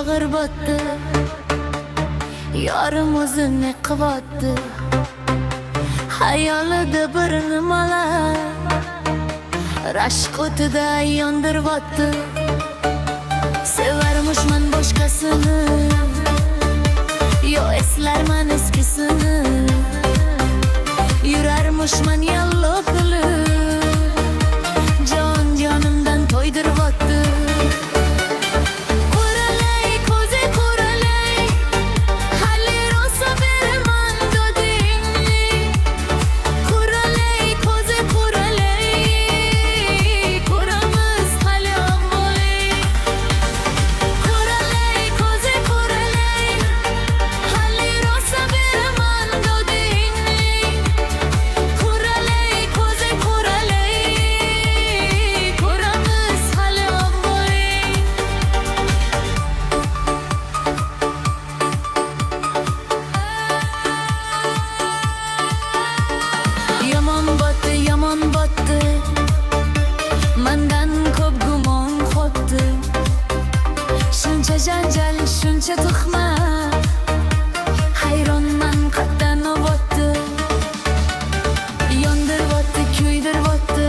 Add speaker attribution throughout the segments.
Speaker 1: ağır battı. Yarım o'zini qilyapti. Hayolida bir nimalar rashk o'tida yondiryapti. Sevarmishman boshqasini, yo eslarman eskisini. Yurarmishman yallo qilib, jon jonimdan to'ydiryapti. Quralay ko'zi quralay, hali rosa beraman dodingni. Quralay ko'zi quralay, ko'ramiz hali avvalay. Quralay ko'zi quralay, hali rosa beraman dodingni. Quralay ko'zi quralay, ko'ramiz hali avvalay. Yomon botdi, mendan ko'p gumon qopti. Shuncha janjal, shuncha tuhmat, hayronman qatdan oboddi. Yondiryapti, kuydiryapti,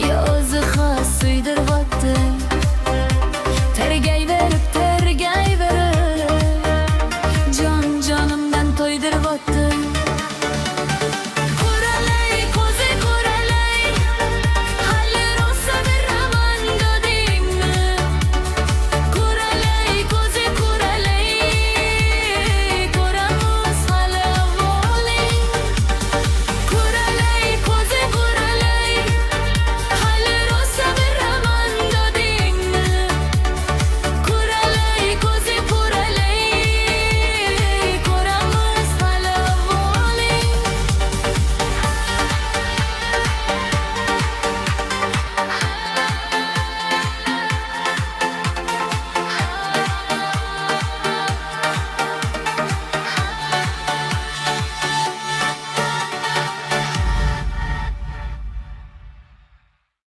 Speaker 1: yo o'zi xos suydiryapti. Tergaydi